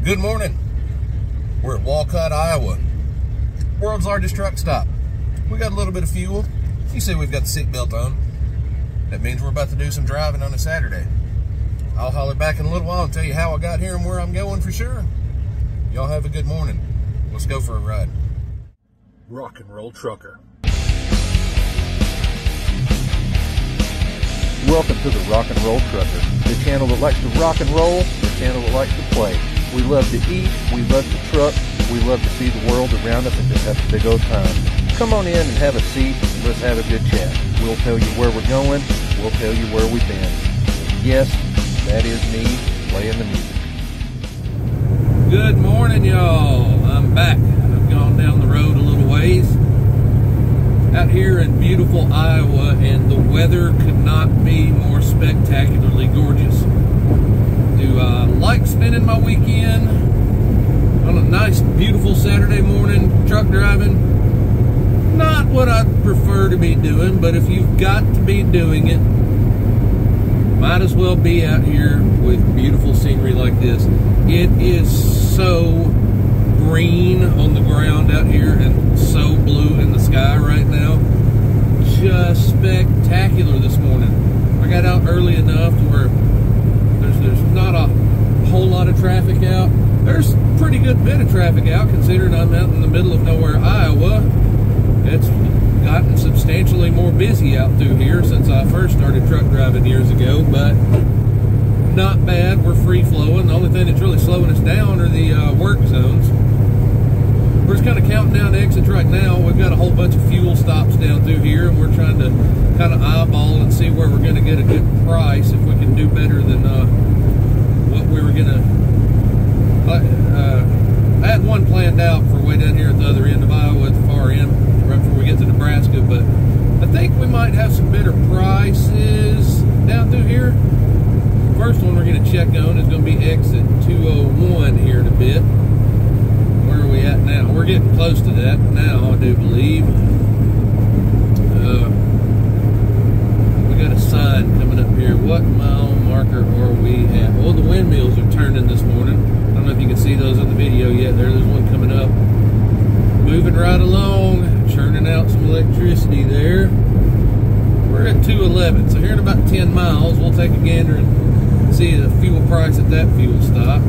Good morning. We're at Walcott, Iowa. World's largest truck stop. We got a little bit of fuel. You see we've got the seatbelt on. That means we're about to do some driving on a Saturday. I'll holler back in a little while and tell you how I got here and where I'm going for sure. Y'all have a good morning. Let's go for a ride. Rock and roll trucker. Welcome to the Rock and Roll Trucker, the channel that likes to rock and roll, the channel that likes to play. We love to eat, we love to truck, we love to see the world around us and just have a big old time. Come on in and have a seat, and let's have a good chat. We'll tell you where we're going, we'll tell you where we've been. Yes, that is me playing the music. Good morning, y'all. I'm back. I've gone down the road a little ways. Out here in beautiful Iowa, and the weather could not be more spectacularly gorgeous. Do I like spending my weekend on a nice, beautiful Saturday morning truck driving? Not what I'd prefer to be doing, but if you've got to be doing it, might as well be out here with beautiful scenery like this. It is so green on the ground out here and so blue in the sky right now. Just spectacular this morning. I got out early enough to where there's not a whole lot of traffic out. There's a pretty good bit of traffic out considering I'm out in the middle of nowhere, Iowa. It's gotten substantially more busy out through here since I first started truck driving years ago, but not bad. We're free flowing. The only thing that's really slowing us down are the work zones. We're just kind of counting down exits right now. We've got a whole bunch of fuel stops down through here, and we're trying to kind of eyeball and see where we're going to get a good price, if we can do better than what we were going to. I had one planned out for way down here at the other end of Iowa, at the far end, right before we get to Nebraska, but I think we might have some better prices down through here. The first one we're going to check on is going to be exit 201 here in a bit. Where are we at now? We're getting close to that now, I do believe. We got a sign coming up here. What mile marker are we at? Well, the windmills are turning this morning. I don't know if you can see those in the video yet. There's one coming up. Moving right along, churning out some electricity there. We're at 211, so here in about 10 miles, we'll take a gander and see the fuel price at that fuel stop.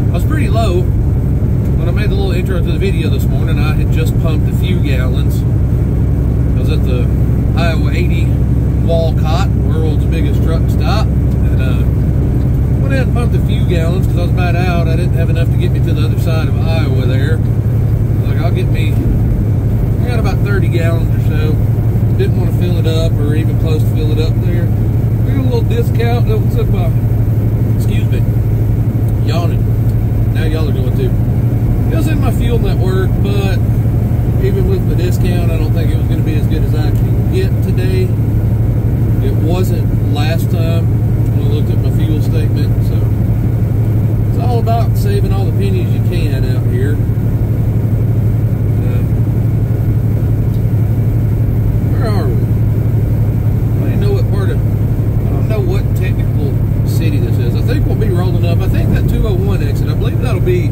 I was pretty low. When I made the little intro to the video this morning, I had just pumped a few gallons. I was at the Iowa 80 Walcott, world's biggest truck stop, and went ahead and pumped a few gallons because I was about out. I didn't have enough to get me to the other side of Iowa there. Like, I got about 30 gallons or so. Didn't want to fill it up or even close to fill it up there. We got a little discount that was up by, excuse me, yawning. Now y'all are going to. It was in my fuel network, but even with the discount, I don't think it was going to be as good as I can get today. It wasn't last time when I looked at my fuel statement, so it's all about saving all the pennies you can out here. Where are we? I don't know what part of, I don't know what technical city this is. I think we'll be rolling up. I think that 201 exit, I believe that'll be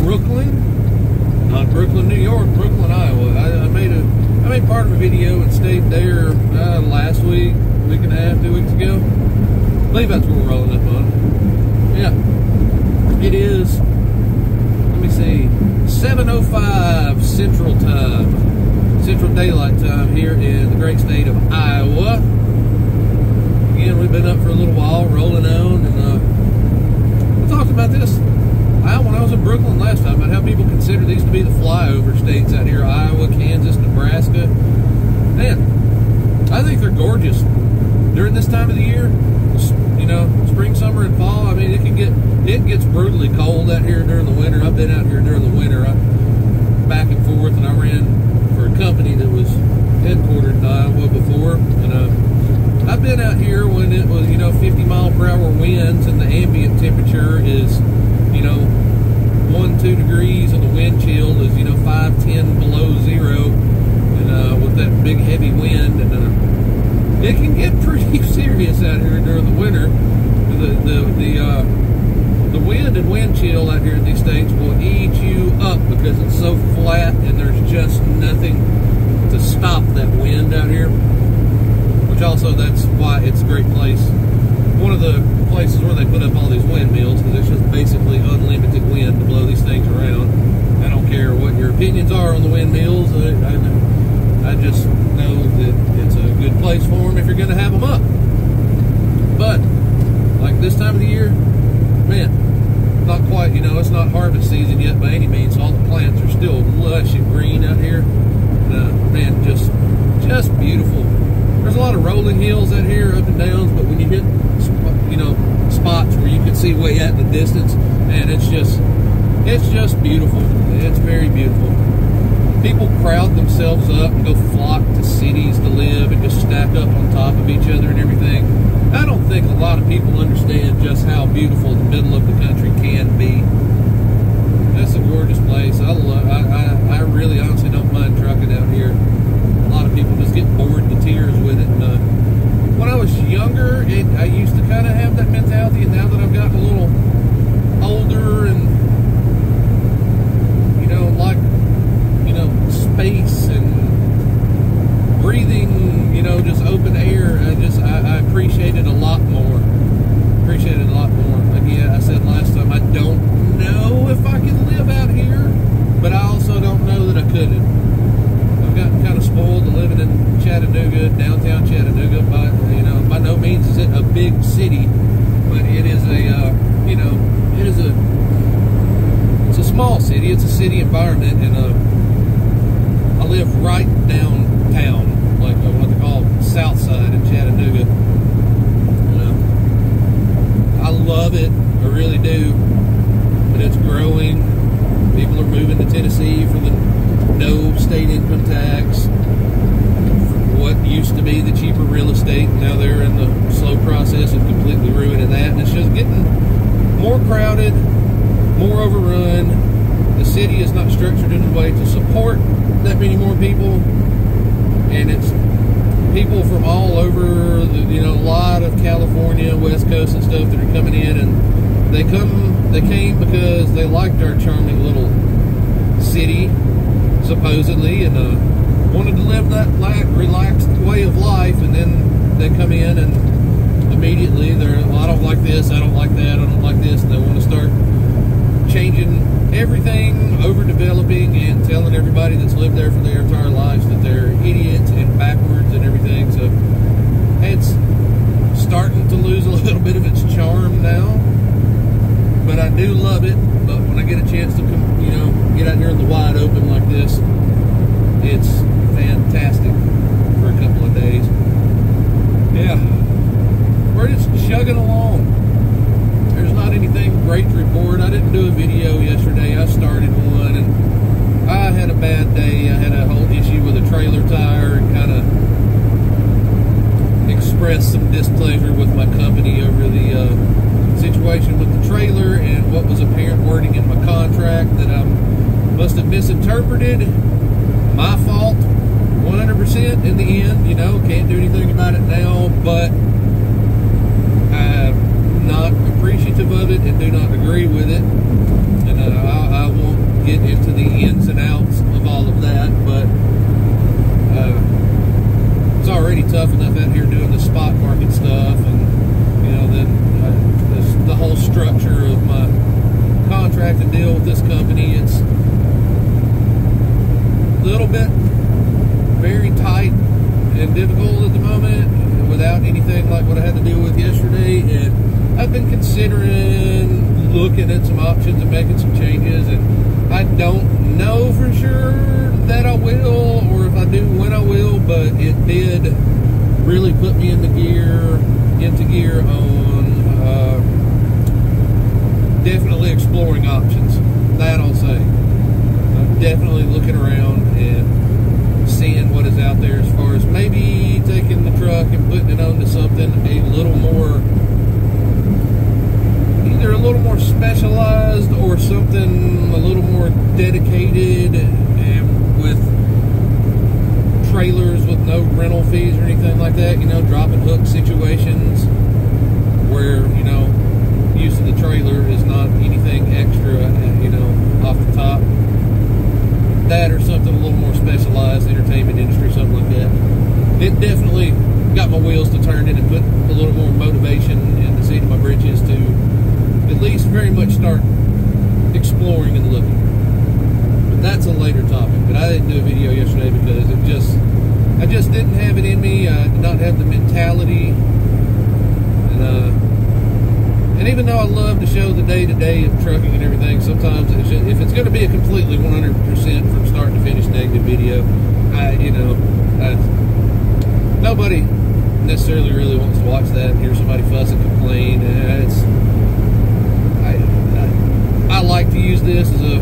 Brooklyn, not Brooklyn, New York, Brooklyn, Iowa. I made part of a video and stayed there last week and a half, 2 weeks ago. I believe that's where we're rolling up on. Yeah, it is. Let me see, 7:05 Central Time, Central Daylight Time here in the great state of Iowa. Again, we've been up for a little while, rolling on, and we talked about this. When I was in Brooklyn last time, about how people consider these to be the flyover states out here, Iowa, Kansas, Nebraska. Man, I think they're gorgeous. During this time of the year, you know, spring, summer, and fall, I mean, it gets brutally cold out here during the winter. I've been out here during the winter, back and forth, and I ran for a company that was headquartered in Iowa before, and I've been out here when it was, 50-mile-per-hour winds, and the ambient temperature is, 1-2 degrees, and the wind chill is 5-10 below zero, and with that big heavy wind, and it can get pretty serious out here during the winter. The wind and wind chill out here in these states will eat you up because it's so flat and there's just nothing to stop that wind out here. Which also, that's why it's a great place. One of the places where they put up all these windmills, because it's just basically unlimited wind to blow these things around. I don't care what your opinions are on the windmills. I just know that it's a good place for them if you're going to have them up. But like this time of the year, man, not quite, you know, it's not harvest season yet by any means, so all the plants are still lush and green out here. Man, just beautiful. There's a lot of rolling hills out here, up and downs, but when you hit, you know, spots where you can see way out in the distance, man, it's just beautiful. It's very beautiful. People crowd themselves up and go flock to cities to live and just stack up on top of each other and everything. I don't think a lot of people understand just how beautiful the middle of the country can be. That's a gorgeous place. I really honestly don't mind trucking out here. A lot of people just get bored to tears with it. And, when I was younger, I used to kind of have that mentality, and now that I've gotten a little older and, you know, like, you know, space and breathing, you know, just open air, I appreciate it a lot more. Appreciate it a lot more. Again, I said last time, I don't know if I can live out here, but I also don't know that I couldn't. I've gotten kind of spoiled to living in Chattanooga, downtown Chattanooga. By no means is it a big city, but it is it's a small city. It's a city environment, and I live right downtown, like what they call South Side in Chattanooga. I love it, I really do, but it's growing. People are moving to Tennessee for the no state income tax. What used to be the cheaper real estate, now they're in the slow process of completely ruining that, and it's just getting more crowded, more overrun. The city is not structured in a way to support that many more people, and it's people from all over, a lot of California, West Coast and stuff that are coming in, and they came because they liked our charming little city, supposedly, and wanted to live that relaxed way of life, and then they come in and immediately they're, well, I don't like this, I don't like that, I don't like this, and they want to start changing everything, overdeveloping, and telling everybody that's lived there for their entire lives that they're idiots and backwards and everything. So it's starting to lose a little bit of its charm now, but I do love it. But when I get a chance to come, get out here in the wide open like this, it's fantastic for a couple of days. Yeah, we're just chugging along. There's not anything great to report. I didn't do a video yesterday. I started one, and I had a bad day. I had a whole issue with a trailer tire and kind of expressed some displeasure with my company over the situation with the trailer and what was apparent wording in my contract that I must have misinterpreted. My fault, 100% in the end. Can't do anything about it now, but I'm not appreciative of it and do not agree with it. And I won't get into the ins and outs of all of that, but it's already tough enough out here doing the spot market stuff, and then the whole structure of my contract and deal with this company, it's a little bit very tight and difficult at the moment without anything like what I had to deal with yesterday, and I've been considering looking at some options and making some changes, and I don't know for sure that I will, or if I do, when I will, but it did really put me into gear on definitely exploring options. That I'll say. I'm definitely looking around and seeing what is out there as far as maybe taking the truck and putting it onto something a little more, either a little more specialized or something a little more dedicated, and with trailers with no rental fees or anything like that, dropping hook situations where, use of the trailer is not very much start exploring and looking. But that's a later topic. But I didn't do a video yesterday because I just didn't have it in me. I did not have the mentality. And even though I love to show the day-to-day of trucking and everything, sometimes if it's going to be a completely 100% from start to finish negative video, nobody necessarily really wants to watch that and hear somebody fuss and complain. I like to use this as a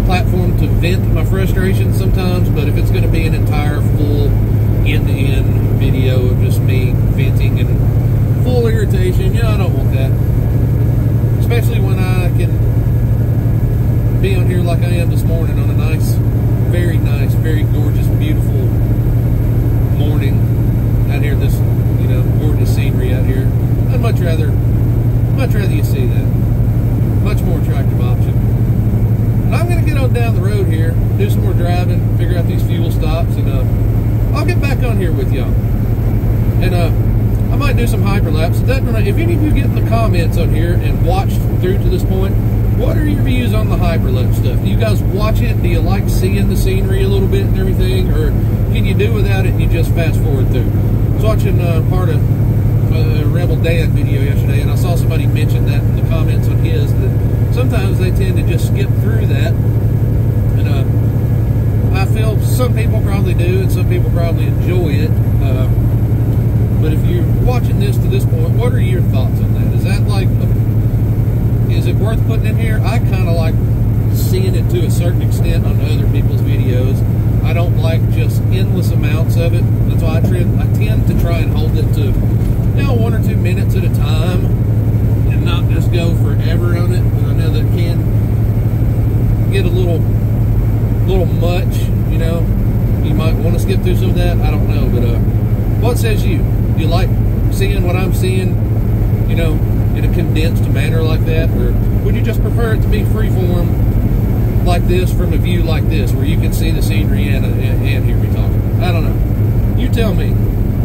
platform to vent my frustrations sometimes, but if it's going to be an entire full end-to-end video of just me venting and full irritation, I don't want that. Especially when I can be on here like I am this morning on a nice, very gorgeous, beautiful morning out here. This, gorgeous scenery out here. I'd much rather you see that. Much more attractive option. And I'm going to get on down the road here, do some more driving, figure out these fuel stops, and I'll get back on here with y'all. And I might do some hyperlapse. If any of you get in the comments on here and watched through to this point, what are your views on the hyperlapse stuff? Do you guys watch it? Do you like seeing the scenery a little bit and everything? Or can you do without it and you just fast forward through? I was watching part of a Rebel Dan video yesterday, and I saw somebody mention that in the comments on his, that sometimes they tend to just skip through that. And I feel some people probably do, and some people probably enjoy it. But if you're watching this to this point, what are your thoughts on that? Is that is it worth putting in here? I kind of like seeing it to a certain extent on other people's videos. I don't like just endless amounts of it. That's why I tend to try and hold it to 1 or 2 minutes at a time and not just go forever on it. But I know that can get a little much, You might want to skip through some of that. I don't know, but what says you? Do you like seeing what I'm seeing, in a condensed manner like that? Or would you just prefer it to be freeform like this from a view like this, where you can see the scenery and hear me talking? I don't know. You tell me.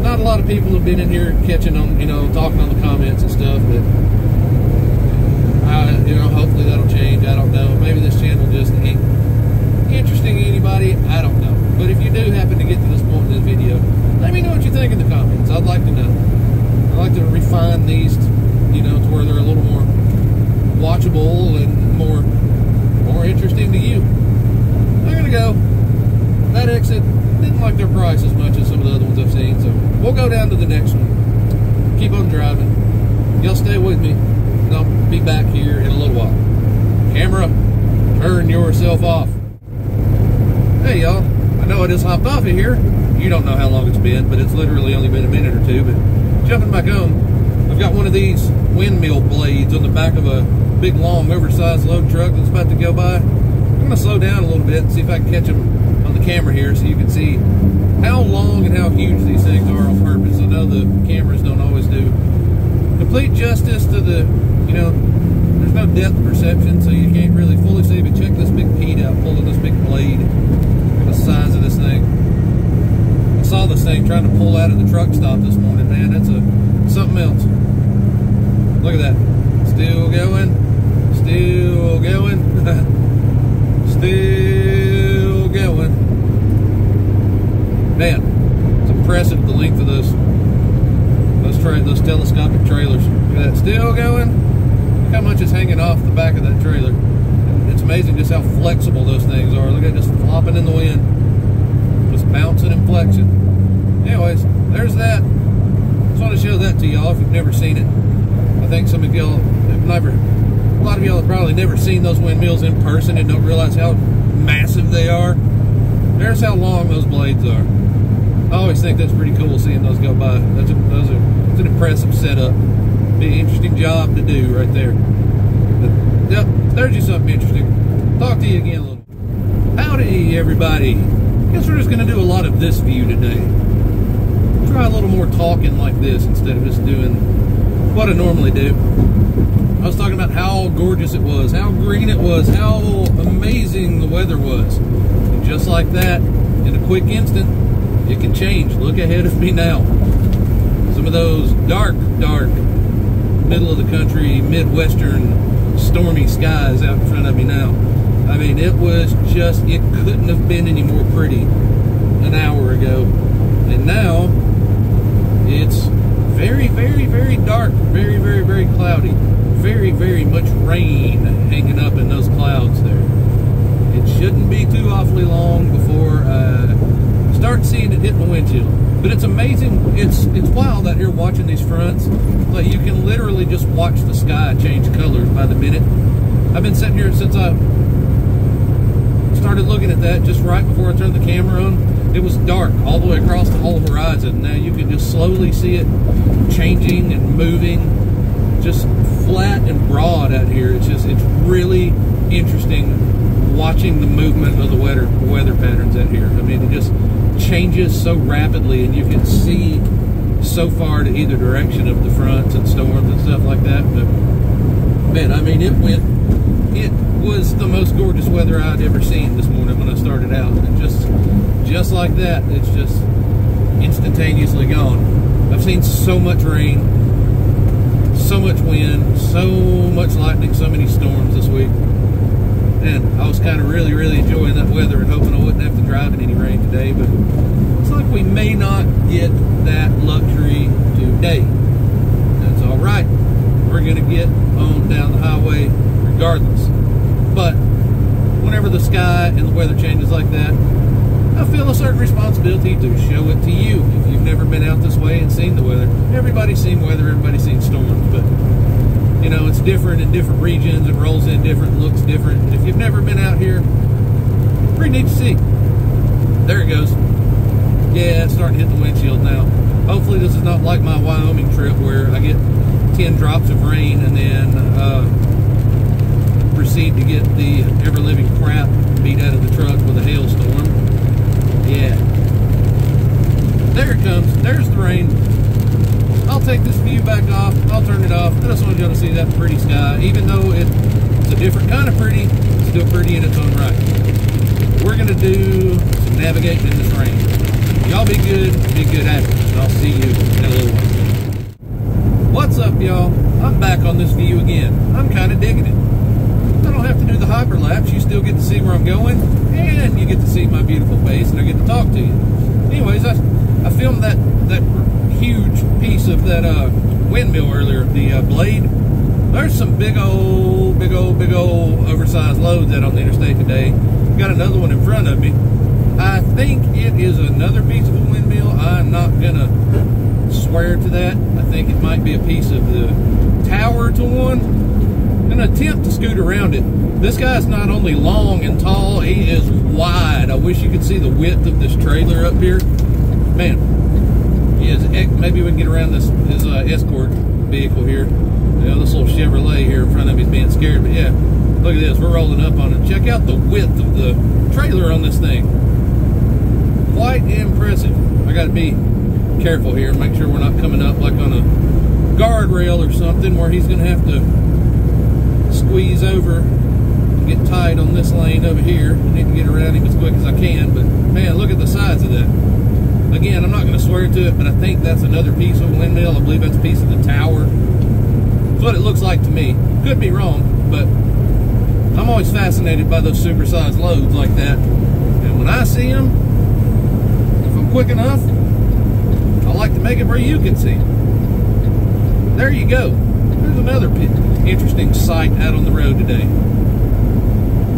Not a lot of people have been in here catching on, talking on the comments and stuff, but, hopefully that'll change. I don't know. Maybe this channel just ain't interesting to anybody. I don't know. But if you do happen to get to this point in this video, let me know what you think in the comments. I'd like to know. I'd like to refine these, to where they're a little more watchable and more interesting to you. I'm going to go. That exit, didn't like their price as much as some of the other ones I've seen, so we'll go down to the next one. Keep on driving. Y'all stay with me, and I'll be back here in a little while. Camera, turn yourself off. Hey, y'all. I know I just hopped off of here. You don't know how long it's been, but it's literally only been a minute or two. But jumping back on, I've got one of these windmill blades on the back of a big, long, oversized load truck that's about to go by. I'm going to slow down a little bit and see if I can catch them on the camera here so you can see how long and how huge these things are on purpose. I know the cameras don't always do complete justice to the, there's no depth perception, so you can't really fully see. But check this big Pete out pulling this big blade. Look at the size of this thing. I saw this thing trying to pull out of the truck stop this morning, man. That's something else. Look at that. Still going. Still going. Still going. Man, it's impressive the length of those telescopic trailers. Look at that. Still going. Look how much is hanging off the back of that trailer. It's amazing just how flexible those things are. Look at it just flopping in the wind. Just bouncing and flexing. Anyways, there's that. Just want to show that to y'all if you've never seen it. I think some of y'all have never, a lot of y'all have probably never seen those windmills in person and don't realize how massive they are. There's how long those blades are. I always think that's pretty cool seeing those go by. It's an impressive setup. Be an interesting job to do right there. But, yep, there's you something interesting. Talk to you again a little. Howdy, everybody. Guess we're just going to do a lot of this view today. Try a little more talking like this instead of just doing what I normally do. I was talking about how gorgeous it was, how green it was, how amazing the weather was. And just like that, in a quick instant, it can change. Look ahead of me now. Some of those dark middle of the country, Midwestern, stormy skies out in front of me now. I mean, it was just, it couldn't have been any more pretty an hour ago. And now, it's very, very, very dark, very, very, very cloudy. Very, very much rain hanging up in those clouds there. It shouldn't be too awfully long before I start seeing it hit the windshield. But it's amazing, it's wild out here watching these fronts. Like, you can literally just watch the sky change colors by the minute. I've been sitting here since I started looking at that just right before I turned the camera on. It was dark all the way across the whole horizon. Now you can just slowly see it changing and moving, just flat and broad out here. It's really interesting watching the movement of the weather patterns out here. I mean, it just changes so rapidly, and you can see so far to either direction of the fronts and storms and stuff like that. But man, I mean, it was the most gorgeous weather I'd ever seen this morning when I started out. And just like that, it's just instantaneously gone. I've seen so much rain, so much wind, so much lightning, so many storms this week. And I was kind of really, really enjoying that weather and hoping I wouldn't have to drive in any rain today, but it's like we may not get that luxury today. That's all right. We're going to get on down the highway regardless. But whenever the sky and the weather changes like that, I feel a certain responsibility to show it to you. If you've never been out this way and seen the weather, everybody's seen weather, everybody's seen storms, but you know, it's different in different regions, it rolls in different, looks different. And if you've never been out here, pretty neat to see. There it goes. Yeah, it's starting to hit the windshield now. Hopefully this is not like my Wyoming trip where I get 10 drops of rain and then proceed to get the ever-living crap beat out of the truck with a hailstorm. Yeah. There it comes. There's the rain. I'll take this view back off. I'll turn it off. I just want you to see that pretty sky. Even though it's a different kind of pretty, it's still pretty in its own right. We're going to do some navigating in this rain. Y'all be good at it. And I'll see you in a little while. What's up, y'all? I'm back on this view again. I'm kind of digging it. I don't have to do the hyperlapse. You still get to see where I'm going, and you get to see my beautiful face, and I get to talk to you. Anyways, I filmed that huge piece of that windmill earlier, the blade. There's some big old oversized loads out on the interstate today. Got another one in front of me. I think it is another piece of a windmill. I'm not gonna swear to that. I think it might be a piece of the tower to one. I'm gonna attempt to scoot around it. This guy's not only long and tall, he is wide. I wish you could see the width of this trailer up here. Man, he is, maybe we can get around his escort vehicle here. You know, this little Chevrolet here in front of me is being scared, but yeah, look at this, we're rolling up on it. Check out the width of the trailer on this thing. Quite impressive. I gotta be careful here, make sure we're not coming up like on a guardrail or something where he's gonna have to squeeze over and get tight on this lane over here. I need to get around him as quick as I can, but man, look at the size of that. Again, I'm not going to swear to it, but I think that's another piece of a windmill. I believe that's a piece of the tower. That's what it looks like to me. Could be wrong, but I'm always fascinated by those supersized loads like that. And when I see them, if I'm quick enough, I like to make it where you can see them. There you go. There's another interesting sight out on the road today.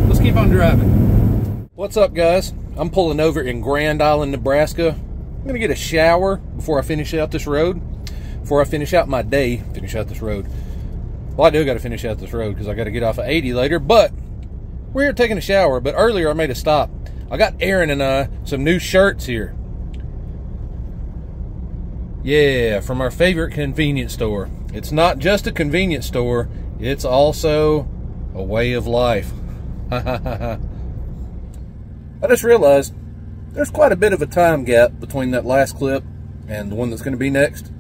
Let's keep on driving. What's up, guys? I'm pulling over in Grand Island, Nebraska. I'm going to get a shower before I finish out this road. Before I finish out my day, finish out this road. Well, I do got to finish out this road because I got to get off of 80 later, but we're here taking a shower. But earlier I made a stop. I got Aaron and I some new shirts here. Yeah, from our favorite convenience store. It's not just a convenience store, it's also a way of life. I just realized there's quite a bit of a time gap between that last clip and the one that's going to be next.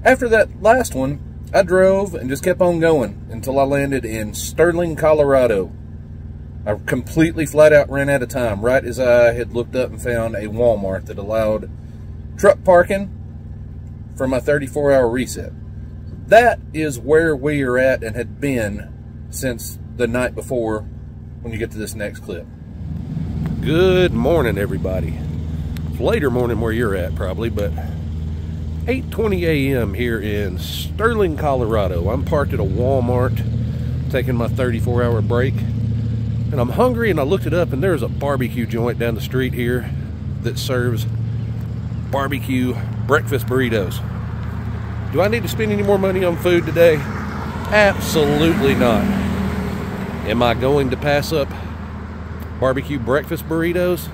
After that last one, I drove and just kept on going until I landed in Sterling, Colorado. I completely flat out ran out of time right as I had looked up and found a Walmart that allowed truck parking for my 34-hour reset. that is where we are at and had been since the night before when you get to this next clip. Good morning, everybody. It's later morning where you're at probably, but 8:20 a.m. here in Sterling, Colorado. I'm parked at a Walmart taking my 34-hour break, and I'm hungry, and I looked it up, and there's a barbecue joint down the street here that serves barbecue breakfast burritos. Do I need to spend any more money on food today? Absolutely not. Am I going to pass up barbecue breakfast burritos?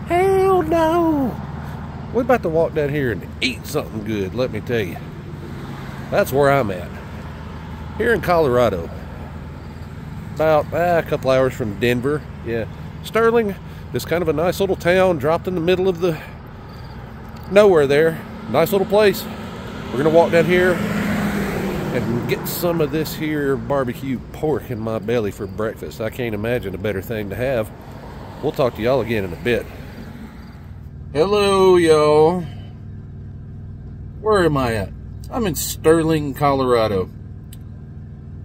Hell no. We're about to walk down here and eat something good, let me tell you. That's where I'm at. Here in Colorado. About a couple hours from Denver. Yeah. Sterling, this kind of a nice little town dropped in the middle of the nowhere there. Nice little place. We're gonna walk down here and get some of this here barbecue pork in my belly for breakfast. I can't imagine a better thing to have. We'll talk to y'all again in a bit. Hello, y'all. Where am I at? I'm in Sterling, Colorado.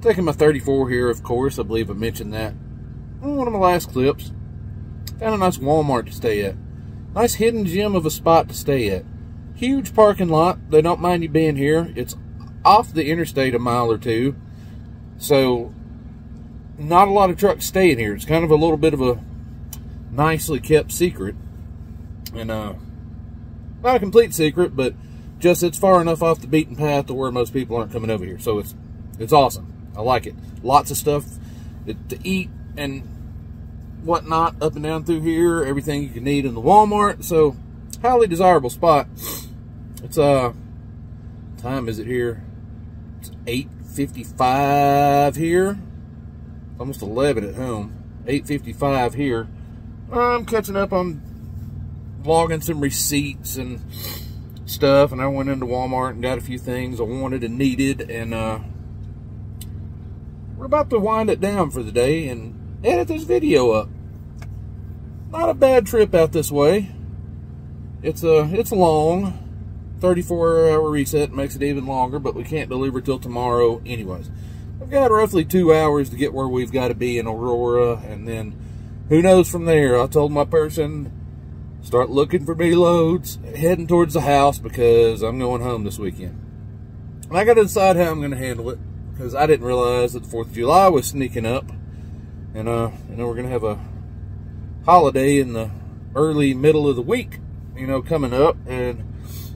Taking my 34 here, of course. I believe I mentioned that in one of my last clips. Found a nice Walmart to stay at. Nice hidden gem of a spot to stay at. Huge parking lot. They don't mind you being here. It's off the interstate a mile or two. So, not a lot of trucks staying here. It's kind of a little bit of a nicely kept secret. And, not a complete secret, but just it's far enough off the beaten path to where most people aren't coming over here. So, it's awesome. I like it. Lots of stuff to eat and whatnot up and down through here. Everything you can need in the Walmart. So, highly desirable spot. It's time is it here? It's 8:55 here. Almost 11 at home. 8:55 here. I'm catching up on logging some receipts and stuff, and I went into Walmart and got a few things I wanted and needed, and we're about to wind it down for the day and edit this video up. Not a bad trip out this way. It's long. 34-hour reset makes it even longer, but we can't deliver till tomorrow anyways. I've got roughly 2 hours to get where we've got to be in Aurora, and then who knows from there. I told my person, start looking for me loads, heading towards the house because I'm going home this weekend. And I got to decide how I'm going to handle it because I didn't realize that the 4th of July was sneaking up, and you know, we're going to have a holiday in the early middle of the week, you know, coming up, and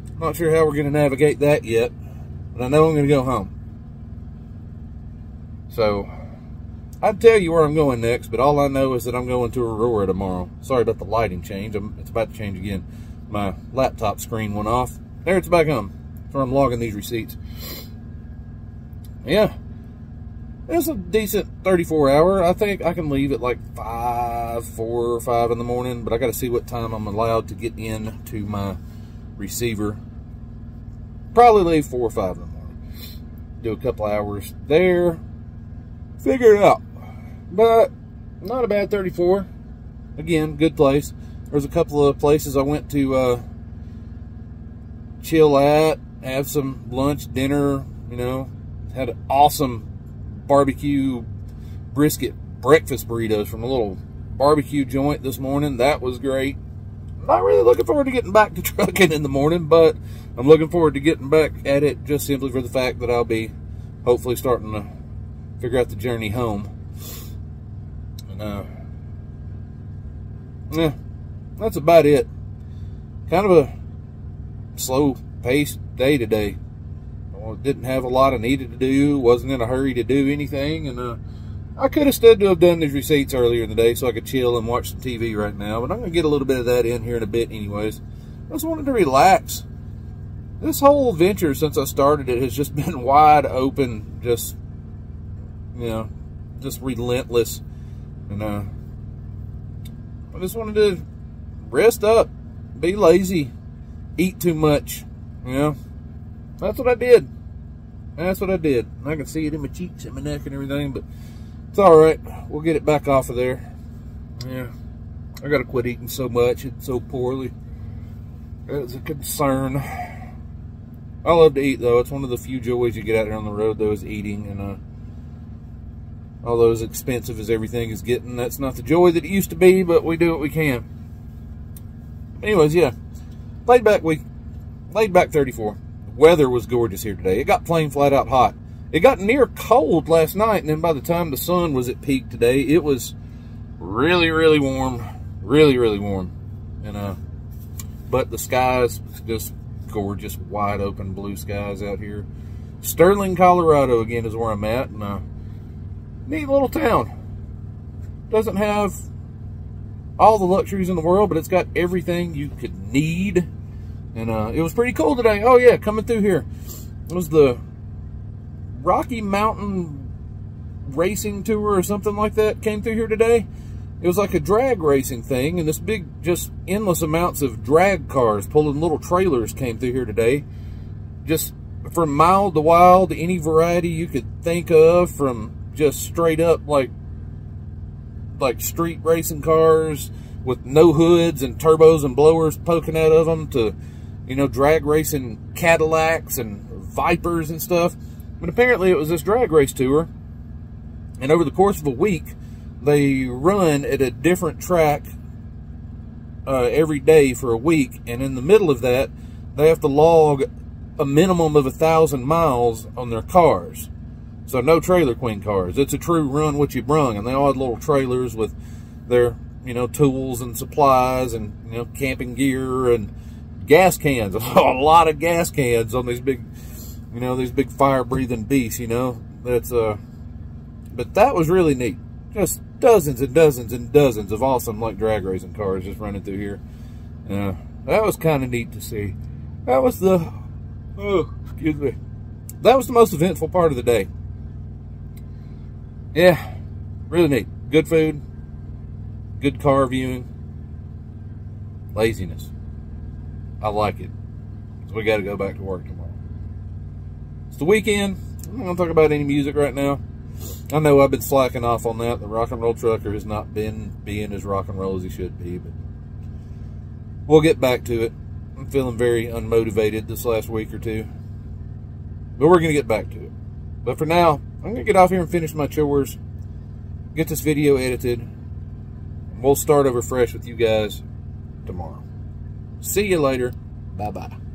I'm not sure how we're going to navigate that yet, but I know I'm going to go home. So, I'd tell you where I'm going next, but all I know is that I'm going to Aurora tomorrow. Sorry about the lighting change. It's about to change again. My laptop screen went off. There, it's back on. That's where I'm logging these receipts. Yeah. It's a decent 34-hour. I think I can leave at like 4 or 5 in the morning, but I got to see what time I'm allowed to get in to my receiver. Probably leave 4 or 5 in the morning. Do a couple hours there. Figure it out. But not a bad 34. Again, good place. There's a couple of places I went to chill at, have some lunch, dinner, you know. Had an awesome barbecue brisket breakfast burritos from a little barbecue joint this morning. That was great. Not really looking forward to getting back to trucking in the morning, but I'm looking forward to getting back at it just simply for the fact that I'll be hopefully starting to figure out the journey home. And yeah, that's about it. Kind of a slow-paced day today. Didn't have a lot I needed to do. Wasn't in a hurry to do anything, and I could have stood to have done these receipts earlier in the day so I could chill and watch some TV right now, but I'm going to get a little bit of that in here in a bit anyways. I just wanted to relax. This whole venture since I started it has just been wide open, just, you know, just relentless, and I just wanted to rest up, be lazy, eat too much, you know. That's what I did. That's what I did. I can see it in my cheeks and my neck and everything, but it's alright. We'll get it back off of there. Yeah. I gotta quit eating so much and so poorly. It's a concern. I love to eat, though. It's one of the few joys you get out there on the road, though, is eating. And although as expensive as everything is getting, that's not the joy that it used to be, but we do what we can. Anyways, yeah. Laid back week. Laid back 34. The weather was gorgeous here today. It got plain flat out hot. It got near cold last night, and then by the time the sun was at peak today, it was really, really warm. Really, really warm. And but the skies just gorgeous, wide open blue skies out here. Sterling, Colorado again is where I'm at, and neat little town. Doesn't have all the luxuries in the world, but it's got everything you could need. And it was pretty cool today. Oh yeah, coming through here, it was the Rocky Mountain Racing Tour or something like that came through here today. It was like a drag racing thing, and this big, just endless amounts of drag cars pulling little trailers came through here today. Just from mild to wild, any variety you could think of, from just straight up like street racing cars with no hoods and turbos and blowers poking out of them, to, you know, drag racing Cadillacs and Vipers and stuff. But apparently it was this drag race tour, and over the course of a week, they run at a different track every day for a week, and in the middle of that, they have to log a minimum of 1,000 miles on their cars. So no Trailer Queen cars. It's a true run what you brung, and they all had little trailers with their, you know, tools and supplies and, you know, camping gear and gas cans. A lot of gas cans on these big, you know, these big fire-breathing beasts, you know. That's but that was really neat. Just dozens and dozens and dozens of awesome, like, drag racing cars just running through here. That was kind of neat to see. That was the, oh, excuse me. That was the most eventful part of the day. Yeah, really neat. Good food, good car viewing, laziness. I like it. So we got to go back to work tomorrow. It's the weekend. I'm not going to talk about any music right now. I know I've been slacking off on that. The rock and roll trucker has not been being as rock and roll as he should be, but we'll get back to it. I'm feeling very unmotivated this last week or two, but we're going to get back to it. But for now, I'm going to get off here and finish my chores, get this video edited, and we'll start over fresh with you guys tomorrow. See you later. Bye-bye.